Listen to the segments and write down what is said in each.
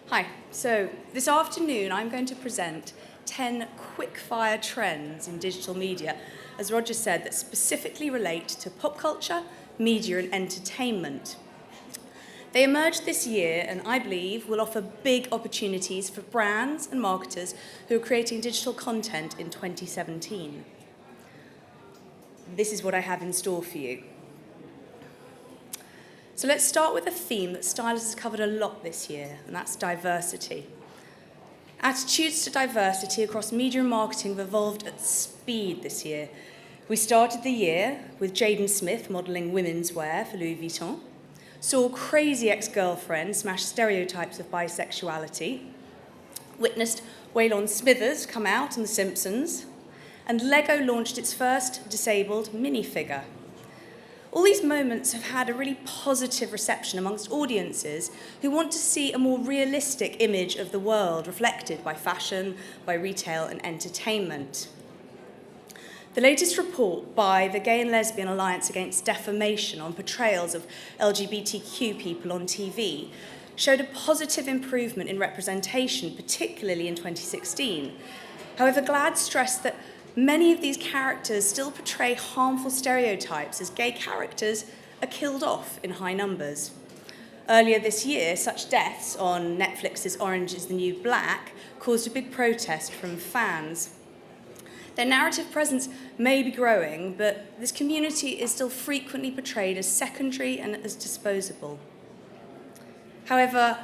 Hi, so this afternoon I'm going to present 10 quick-fire trends in digital media, as Roger said, that specifically relate to pop culture, media and entertainment. They emerged this year and I believe will offer big opportunities for brands and marketers who are creating digital content in 2017. This is what I have in store for you. So let's start with a theme that Stylus has covered a lot this year, and that's diversity. Attitudes to diversity across media and marketing have evolved at speed this year. We started the year with Jaden Smith modelling women's wear for Louis Vuitton, saw Crazy Ex-Girlfriend smash stereotypes of bisexuality, witnessed Waylon Smithers come out on The Simpsons, and Lego launched its first disabled minifigure. All these moments have had a really positive reception amongst audiences who want to see a more realistic image of the world reflected by fashion, by retail and entertainment. The latest report by the Gay and Lesbian Alliance Against Defamation on portrayals of LGBTQ people on TV showed a positive improvement in representation, particularly in 2016. However, GLAAD stressed that many of these characters still portray harmful stereotypes as gay characters are killed off in high numbers. Earlier this year, such deaths on Netflix's Orange is the New Black caused a big protest from fans. Their narrative presence may be growing, but this community is still frequently portrayed as secondary and as disposable. However,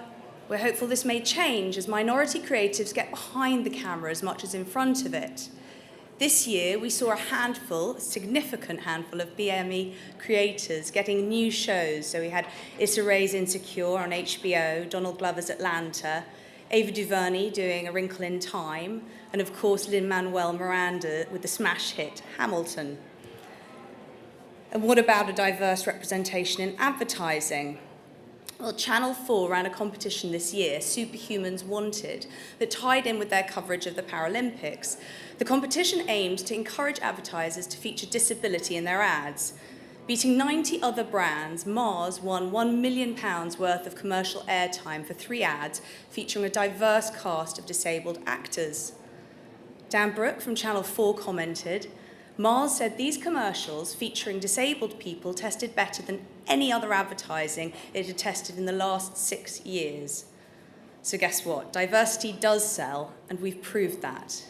we're hopeful this may change as minority creatives get behind the camera as much as in front of it. This year, we saw a significant handful of BME creators getting new shows. So we had Issa Rae's Insecure on HBO, Donald Glover's Atlanta, Ava DuVernay doing A Wrinkle in Time, and of course Lin-Manuel Miranda with the smash hit Hamilton. And what about a diverse representation in advertising? Well, Channel 4 ran a competition this year, Superhumans Wanted, that tied in with their coverage of the Paralympics. The competition aimed to encourage advertisers to feature disability in their ads. Beating 90 other brands, Mars won £1 million worth of commercial airtime for 3 ads featuring a diverse cast of disabled actors. Dan Brooke from Channel 4 commented, Mars said these commercials featuring disabled people tested better than any other advertising it had tested in the last 6 years. So guess what? Diversity does sell, and we've proved that.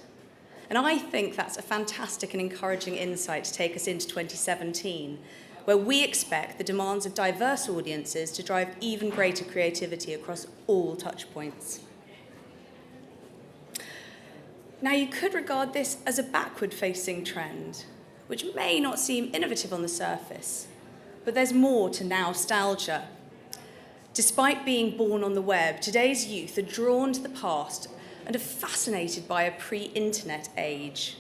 And I think that's a fantastic and encouraging insight to take us into 2017, where we expect the demands of diverse audiences to drive even greater creativity across all touchpoints. Now, you could regard this as a backward-facing trend, which may not seem innovative on the surface, but there's more to nostalgia. Despite being born on the web, today's youth are drawn to the past and are fascinated by a pre-internet age.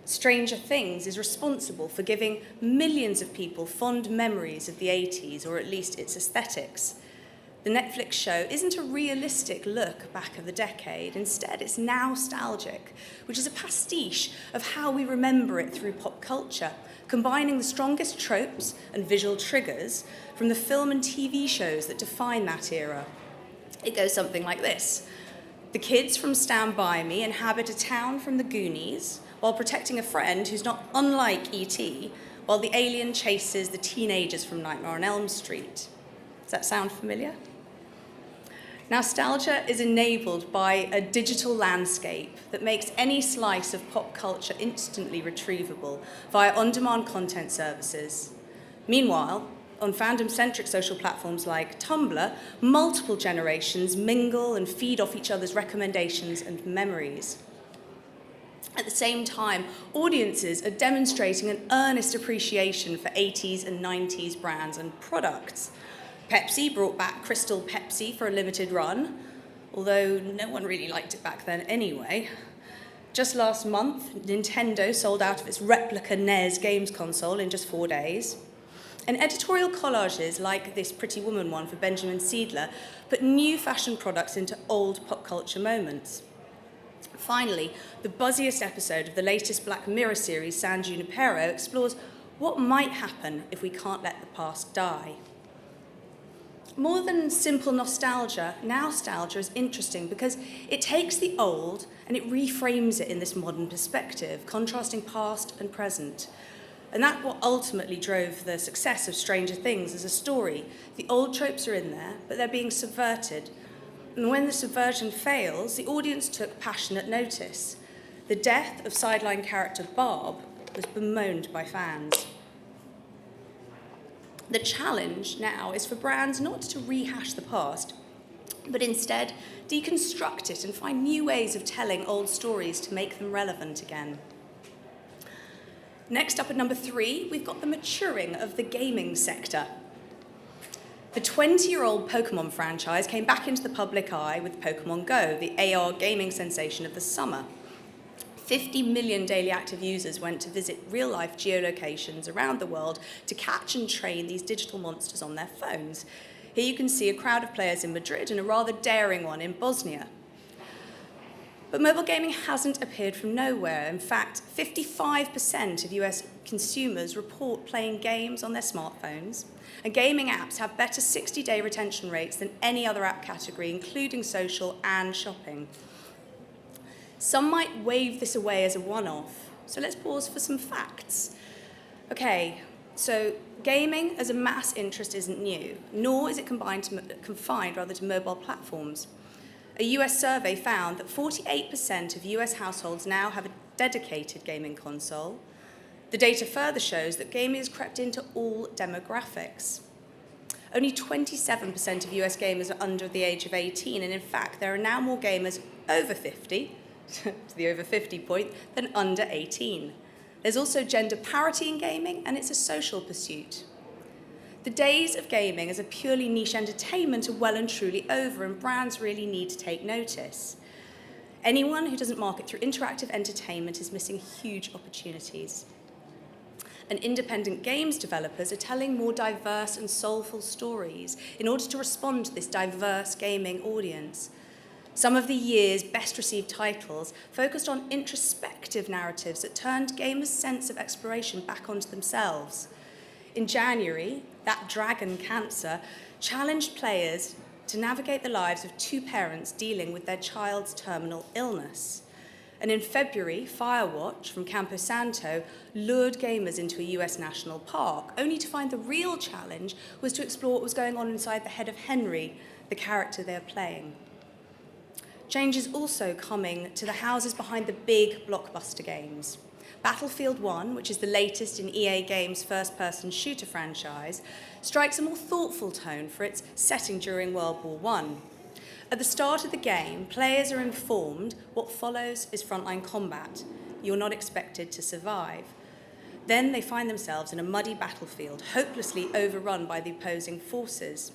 Stranger Things is responsible for giving millions of people fond memories of the 80s, or at least its aesthetics. The Netflix show isn't a realistic look back of the decade. Instead, it's nostalgic, which is a pastiche of how we remember it through pop culture, combining the strongest tropes and visual triggers from the film and TV shows that define that era. It goes something like this. The kids from Stand By Me inhabit a town from the Goonies while protecting a friend who's not unlike E.T., while the alien chases the teenagers from Nightmare on Elm Street. Does that sound familiar? Nostalgia is enabled by a digital landscape that makes any slice of pop culture instantly retrievable via on-demand content services. Meanwhile, on fandom-centric social platforms like Tumblr, multiple generations mingle and feed off each other's recommendations and memories. At the same time, audiences are demonstrating an earnest appreciation for 80s and 90s brands and products. Pepsi brought back Crystal Pepsi for a limited run, although no one really liked it back then anyway. Just last month, Nintendo sold out of its replica NES games console in just 4 days. And editorial collages like this Pretty Woman one for Benjamin Seidler put new fashion products into old pop culture moments. Finally, the buzziest episode of the latest Black Mirror series, San Junipero, explores What might happen if we can't let the past die? More than simple nostalgia, nostalgia is interesting because it takes the old and it reframes it in this modern perspective, contrasting past and present. And that's what ultimately drove the success of Stranger Things as a story. The old tropes are in there, but they're being subverted. And when the subversion fails, the audience took passionate notice. The death of sideline character Barb was bemoaned by fans. The challenge now is for brands not to rehash the past, but instead deconstruct it and find new ways of telling old stories to make them relevant again. Next up at number 3, we've got the maturing of the gaming sector. The 20-year-old Pokemon franchise came back into the public eye with Pokemon Go, the AR gaming sensation of the summer. 50 million daily active users went to visit real-life geolocations around the world to catch and train these digital monsters on their phones. Here you can see a crowd of players in Madrid and a rather daring one in Bosnia. But mobile gaming hasn't appeared from nowhere. In fact, 55% of US consumers report playing games on their smartphones, and gaming apps have better 60-day retention rates than any other app category, including social and shopping. Some might wave this away as a one-off, so let's pause for some facts. Okay, so gaming as a mass interest isn't new, nor is it confined to mobile platforms. A US survey found that 48% of US households now have a dedicated gaming console. The data further shows that gaming has crept into all demographics. Only 27% of US gamers are under the age of 18, and in fact, there are now more gamers over 50, to the over 50 point, than under 18. There's also gender parity in gaming, and it's a social pursuit. The days of gaming as a purely niche entertainment are well and truly over, and brands really need to take notice. Anyone who doesn't market through interactive entertainment is missing huge opportunities. And independent games developers are telling more diverse and soulful stories in order to respond to this diverse gaming audience. Some of the year's best-received titles focused on introspective narratives that turned gamers' sense of exploration back onto themselves. In January, That Dragon Cancer challenged players to navigate the lives of two parents dealing with their child's terminal illness. And in February, Firewatch from Campo Santo lured gamers into a US national park, only to find the real challenge was to explore what was going on inside the head of Henry, the character they're playing. Change is also coming to the houses behind the big blockbuster games. Battlefield 1, which is the latest in EA Games' first-person shooter franchise, strikes a more thoughtful tone for its setting during World War I. At the start of the game, players are informed what follows is frontline combat. You're not expected to survive. Then they find themselves in a muddy battlefield, hopelessly overrun by the opposing forces.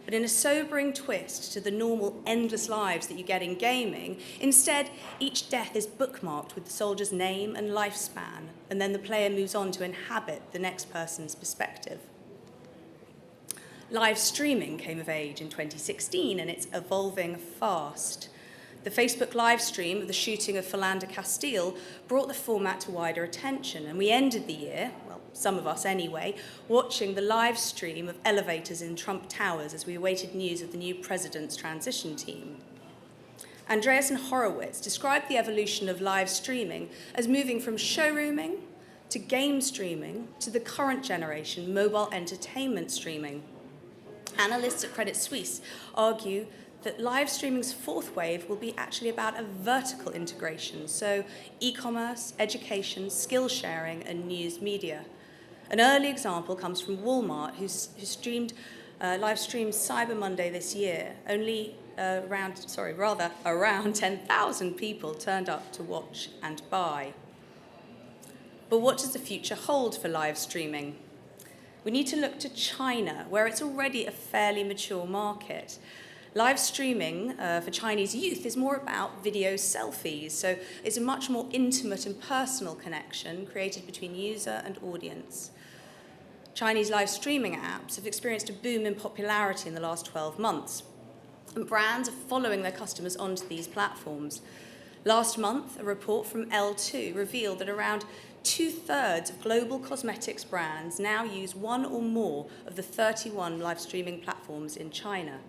But in a sobering twist to the normal, endless lives that you get in gaming, instead, each death is bookmarked with the soldier's name and lifespan, and then the player moves on to inhabit the next person's perspective. Live streaming came of age in 2016, and it's evolving fast. The Facebook live stream of the shooting of Philando Castile brought the format to wider attention, and we ended the year, well, some of us anyway, watching the live stream of elevators in Trump Towers as we awaited news of the new president's transition team. Andreessen Horowitz described the evolution of live streaming as moving from showrooming to game streaming to the current generation mobile entertainment streaming. Analysts at Credit Suisse argue that live streaming's fourth wave will be actually about a vertical integration, so e-commerce, education, skill sharing, and news media. An early example comes from Walmart, who live streamed Cyber Monday this year. Only around 10,000 people turned up to watch and buy. But what does the future hold for live streaming? We need to look to China, where it's already a fairly mature market. Live streaming for Chinese youth is more about video selfies, so it's a much more intimate and personal connection created between user and audience. Chinese live streaming apps have experienced a boom in popularity in the last 12 months, and brands are following their customers onto these platforms. Last month, a report from L2 revealed that around 2/3 of global cosmetics brands now use one or more of the 31 live streaming platforms in China.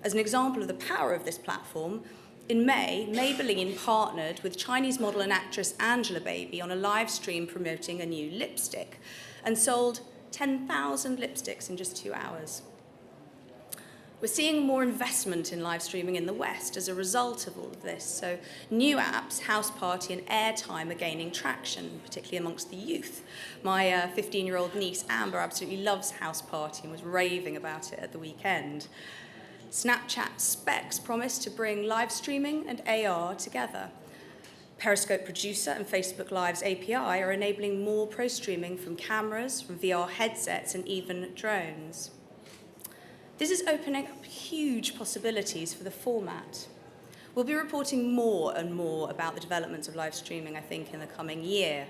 As an example of the power of this platform, in May, Maybelline partnered with Chinese model and actress Angela Baby on a live stream promoting a new lipstick and sold 10,000 lipsticks in just 2 hours. We're seeing more investment in live streaming in the West as a result of all of this. So new apps, House Party and Airtime are gaining traction, particularly amongst the youth. My 15-year-old niece, Amber, absolutely loves House Party and was raving about it at the weekend. Snapchat Specs promise to bring live streaming and AR together. Periscope Producer and Facebook Live's API are enabling more pro streaming from cameras, from VR headsets and even drones. This is opening up huge possibilities for the format. We'll be reporting more and more about the developments of live streaming, I think, in the coming year.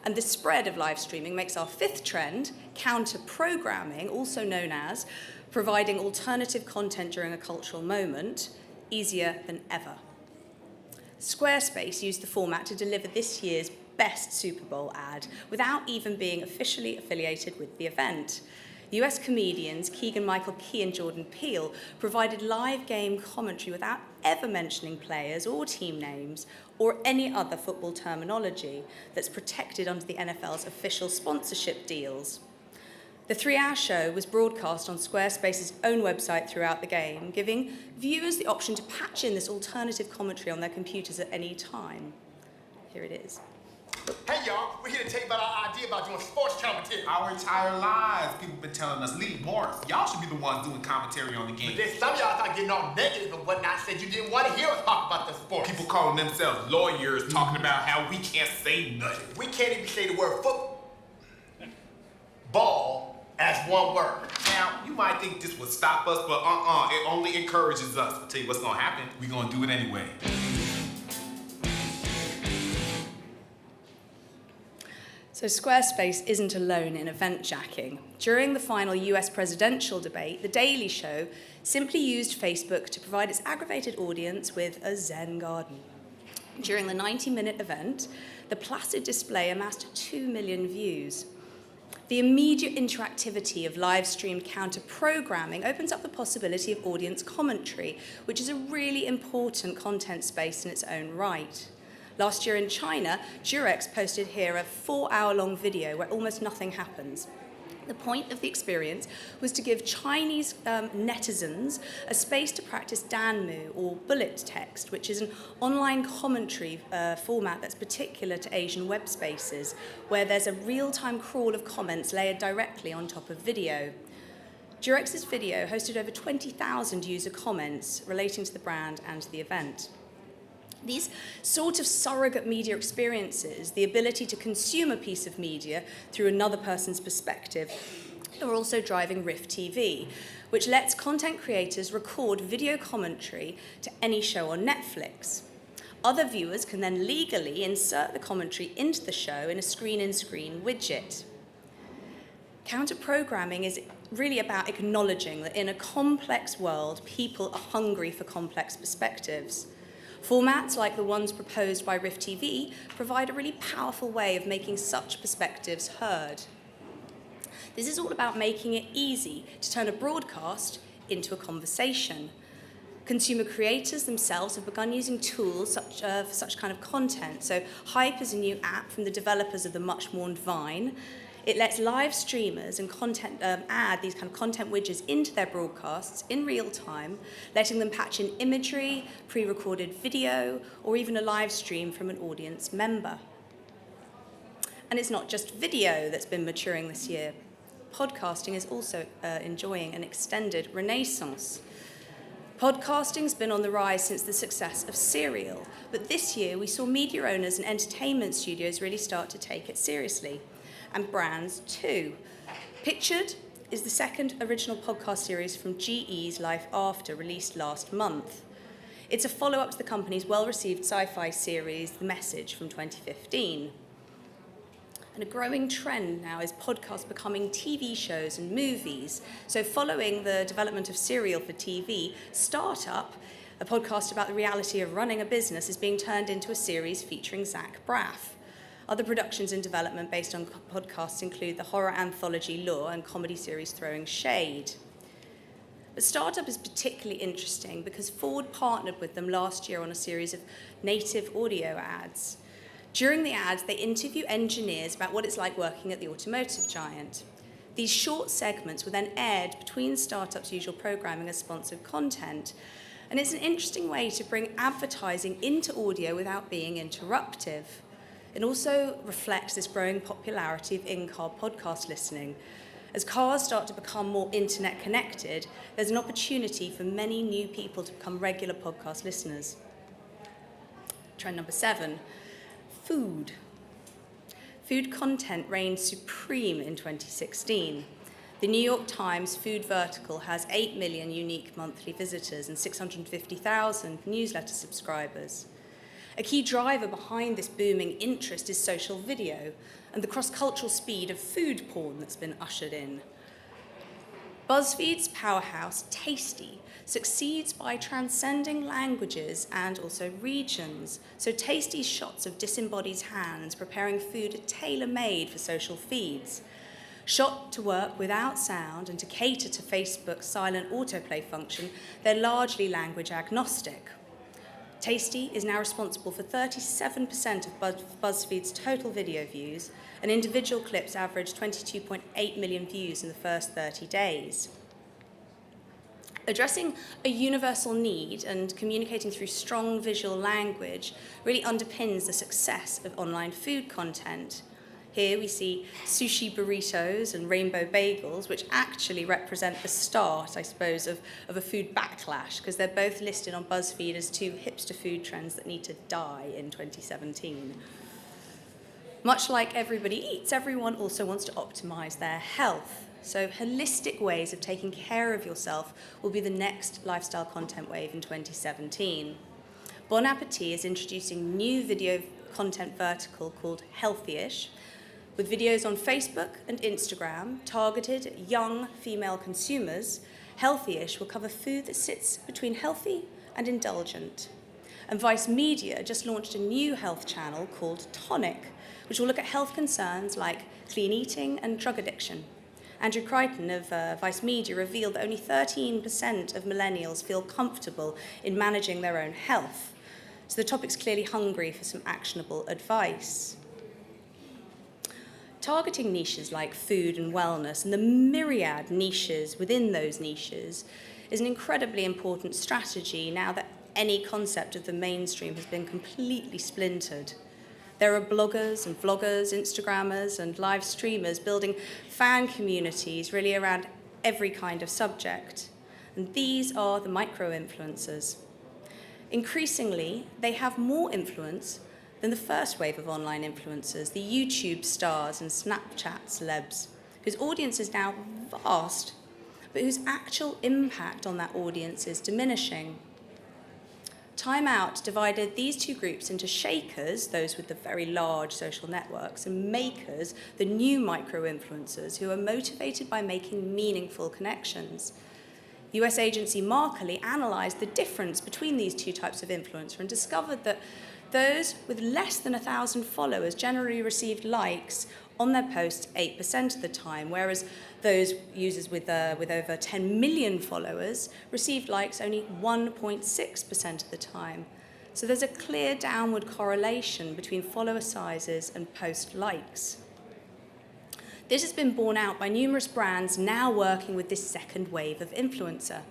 And the spread of live streaming makes our fifth trend, counter-programming, also known as providing alternative content during a cultural moment, easier than ever. Squarespace used the format to deliver this year's best Super Bowl ad without even being officially affiliated with the event. US comedians Keegan-Michael Key and Jordan Peele provided live game commentary without ever mentioning players or team names or any other football terminology that's protected under the NFL's official sponsorship deals. The 3-hour show was broadcast on Squarespace's own website throughout the game, giving viewers the option to patch in this alternative commentary on their computers at any time. Here it is. Hey y'all, we're here to tell you about our idea about doing sports commentary. Our entire lives, people been telling us, Lee Morris, y'all should be the ones doing commentary on the game. But then some of y'all started getting all negative and whatnot, said you didn't want to hear us talk about the sport. People calling themselves lawyers, talking about how we can't say nothing. We can't even say the word football as one word. Now, you might think this would stop us, but it only encourages us. I'll tell you what's gonna happen, we're gonna do it anyway. So Squarespace isn't alone in event jacking. During the final US presidential debate, The Daily Show simply used Facebook to provide its aggravated audience with a Zen garden. During the 90-minute event, the placid display amassed 2 million views. The immediate interactivity of live-streamed counter-programming opens up the possibility of audience commentary, which is a really important content space in its own right. Last year in China, Durex posted here a 4-hour-long video where almost nothing happens. The point of the experience was to give Chinese netizens a space to practice Danmu, or bullet text, which is an online commentary format that's particular to Asian web spaces, where there's a real-time crawl of comments layered directly on top of video. Durex's video hosted over 20,000 user comments relating to the brand and the event. These sort of surrogate media experiences, the ability to consume a piece of media through another person's perspective, are also driving Rift TV, which lets content creators record video commentary to any show on Netflix. Other viewers can then legally insert the commentary into the show in a screen-in-screen widget. Counter-programming is really about acknowledging that in a complex world, people are hungry for complex perspectives. Formats like the ones proposed by Rift TV provide a really powerful way of making such perspectives heard. This is all about making it easy to turn a broadcast into a conversation. Consumer creators themselves have begun using tools for such kind of content. So Hype is a new app from the developers of the much-mourned Vine. It lets live streamers and content add these kind of content widgets into their broadcasts in real time, letting them patch in imagery, pre-recorded video, or even a live stream from an audience member. And it's not just video that's been maturing this year. Podcasting is also enjoying an extended renaissance. Podcasting's been on the rise since the success of Serial, but this year we saw media owners and entertainment studios really start to take it seriously. And brands too. Pictured is the second original podcast series from GE's Life After, released last month. It's a follow-up to the company's well-received sci-fi series, The Message, from 2015. And a growing trend now is podcasts becoming TV shows and movies. So following the development of Serial for TV, Startup, a podcast about the reality of running a business, is being turned into a series featuring Zach Braff. Other productions in development based on podcasts include the horror anthology Lure and comedy series Throwing Shade. But Startup is particularly interesting because Ford partnered with them last year on a series of native audio ads. During the ads, they interview engineers about what it's like working at the automotive giant. These short segments were then aired between Startup's usual programming as sponsored content, and it's an interesting way to bring advertising into audio without being interruptive. It also reflects this growing popularity of in-car podcast listening. As cars start to become more internet connected, there's an opportunity for many new people to become regular podcast listeners. Trend number 7, food. Food content reigned supreme in 2016. The New York Times food vertical has 8 million unique monthly visitors and 650,000 newsletter subscribers. A key driver behind this booming interest is social video and the cross-cultural speed of food porn that's been ushered in. BuzzFeed's powerhouse, Tasty, succeeds by transcending languages and also regions. So Tasty's shots of disembodied hands preparing food are tailor-made for social feeds. Shot to work without sound and to cater to Facebook's silent autoplay function, they're largely language agnostic. Tasty is now responsible for 37% of BuzzFeed's total video views, and individual clips averaged 22.8 million views in the first 30 days. Addressing a universal need and communicating through strong visual language really underpins the success of online food content. Here we see sushi burritos and rainbow bagels, which actually represent the start, I suppose, of a food backlash, because they're both listed on BuzzFeed as 2 hipster food trends that need to die in 2017. Much like everybody eats, everyone also wants to optimize their health. So holistic ways of taking care of yourself will be the next lifestyle content wave in 2017. Bon Appetit is introducing new video content vertical called Healthy-ish, with videos on Facebook and Instagram targeted at young female consumers. Healthy-ish will cover food that sits between healthy and indulgent. And Vice Media just launched a new health channel called Tonic, which will look at health concerns like clean eating and drug addiction. Andrew Crichton of Vice Media revealed that only 13% of millennials feel comfortable in managing their own health. So the topic's clearly hungry for some actionable advice. Targeting niches like food and wellness and the myriad niches within those niches is an incredibly important strategy now that any concept of the mainstream has been completely splintered. There are bloggers and vloggers, Instagrammers and live streamers building fan communities really around every kind of subject. And these are the micro-influencers. Increasingly, they have more influence than the first wave of online influencers, the YouTube stars and Snapchat celebs, whose audience is now vast, but whose actual impact on that audience is diminishing. Time Out divided these 2 groups into shakers, those with the very large social networks, and makers, the new micro-influencers, who are motivated by making meaningful connections. US agency Markerly analysed the difference between these 2 types of influencer and discovered that those with less than 1,000 followers generally received likes on their posts 8% of the time, whereas those users with over 10 million followers received likes only 1.6% of the time. So there's a clear downward correlation between follower sizes and post likes. This has been borne out by numerous brands now working with this second wave of influencer.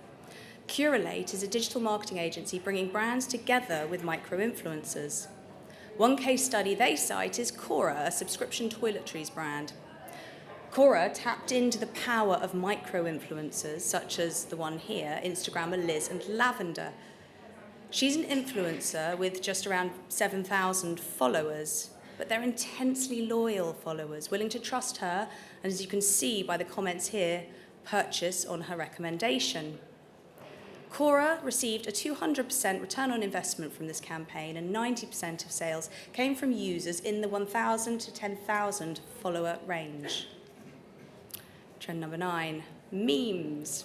Curelate is a digital marketing agency bringing brands together with micro-influencers. One case study they cite is Cora, a subscription toiletries brand. Cora tapped into the power of micro-influencers, such as the one here, Instagrammer Liz and Lavender. She's an influencer with just around 7,000 followers, but they're intensely loyal followers, willing to trust her, and as you can see by the comments here, purchase on her recommendation. Cora received a 200% return on investment from this campaign, and 90% of sales came from users in the 1,000 to 10,000 follower range. Trend number 9, memes.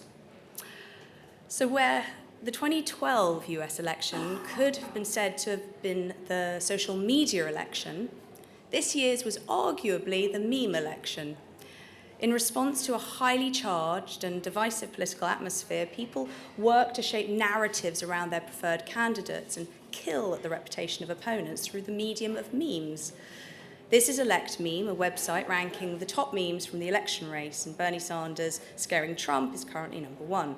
So where the 2012 US election could have been said to have been the social media election, This year's was arguably the meme election. In response to a highly charged and divisive political atmosphere, people work to shape narratives around their preferred candidates and kill at the reputation of opponents through the medium of memes. This is Elect Meme, a website ranking the top memes from the election race, and Bernie Sanders scaring Trump is currently number 1.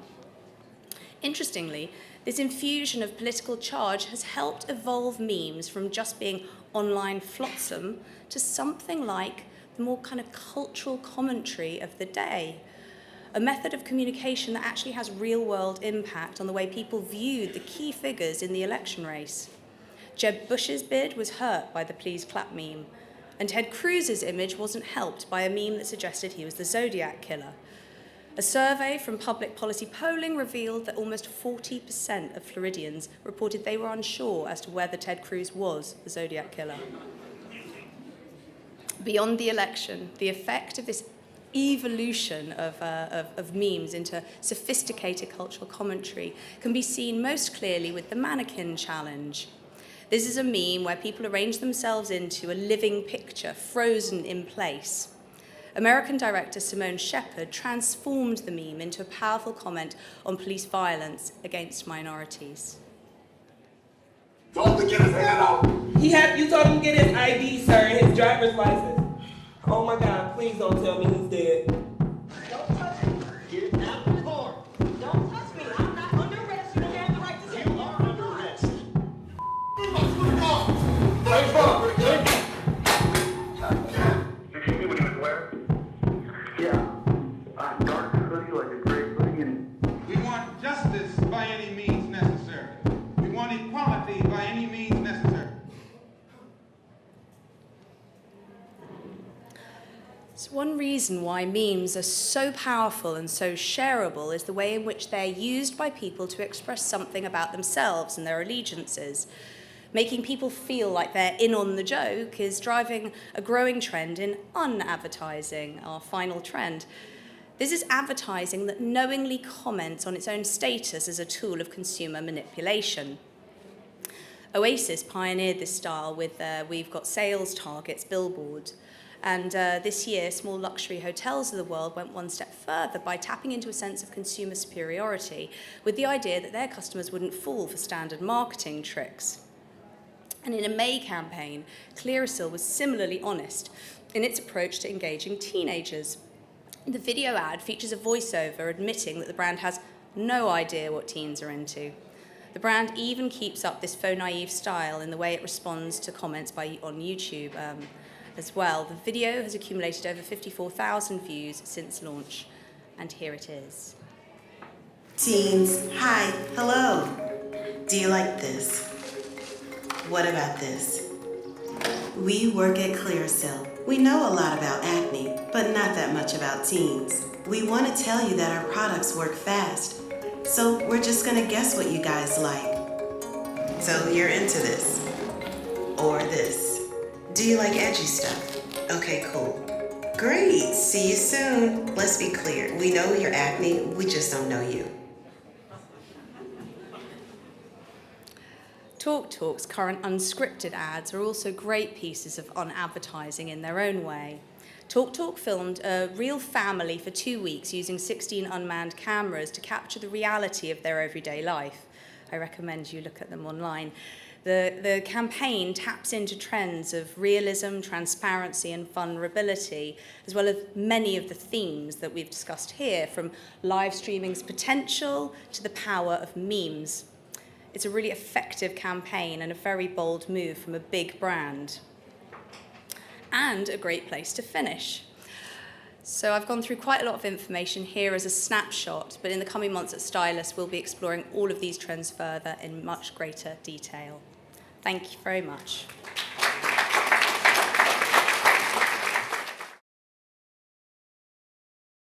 Interestingly, this infusion of political charge has helped evolve memes from just being online flotsam to something like the more kind of cultural commentary of the day, a method of communication that actually has real-world impact on the way people viewed the key figures in the election race. Jeb Bush's bid was hurt by the please clap meme, and Ted Cruz's image wasn't helped by a meme that suggested he was the Zodiac killer. A survey from Public Policy Polling revealed that almost 40% of Floridians reported they were unsure as to whether Ted Cruz was the Zodiac killer. Beyond the election, the effect of this evolution of memes into sophisticated cultural commentary can be seen most clearly with the mannequin challenge. This is a meme where people arrange themselves into a living picture, frozen in place. American director Simone Shepherd transformed the meme into a powerful comment on police violence against minorities. Told him to get his hand out. You told him to get his ID, sir, and his driver's license. Oh my God, please don't tell me he's dead. Don't touch me. Get out the car. Don't touch me. I'm not under arrest. You don't have the right to say You are under arrest. Let's put it on. Let's go. Did you see what he was wearing? Yeah. A dark hoodie, like a gray hoodie, and We want justice by any means necessary. We want equality by any means necessary. So one reason why memes are so powerful and so shareable is the way in which they're used by people to express something about themselves and their allegiances. Making people feel like they're in on the joke is driving a growing trend in un-advertising, our final trend. This is advertising that knowingly comments on its own status as a tool of consumer manipulation. Oasis pioneered this style with their We've Got Sales Targets billboard. And this year, small luxury hotels of the world went one step further by tapping into a sense of consumer superiority with the idea that their customers wouldn't fall for standard marketing tricks. And in a May campaign, Clearasil was similarly honest in its approach to engaging teenagers. The video ad features a voiceover admitting that the brand has no idea what teens are into. The brand even keeps up this faux naive style in the way it responds to comments on YouTube as well. The video has accumulated over 54,000 views since launch, and here it is. Teens, hi, hello. Do you like this? What about this? We work at Clearasil. We know a lot about acne, but not that much about teens. We want to tell you that our products work fast, so we're just gonna guess what you guys like. So you're into this, or this. Do you like edgy stuff? Okay, cool. Great, see you soon. Let's be clear, we know your acne, we just don't know you. TalkTalk's current unscripted ads are also great pieces of advertising in their own way. TalkTalk filmed a real family for 2 weeks using 16 unmanned cameras to capture the reality of their everyday life. I recommend you look at them online. The campaign taps into trends of realism, transparency, and vulnerability, as well as many of the themes that we've discussed here, from live streaming's potential to the power of memes. It's a really effective campaign and a very bold move from a big brand. And a great place to finish. So I've gone through quite a lot of information here as a snapshot, but in the coming months at Stylus, we'll be exploring all of these trends further in much greater detail. Thank you very much.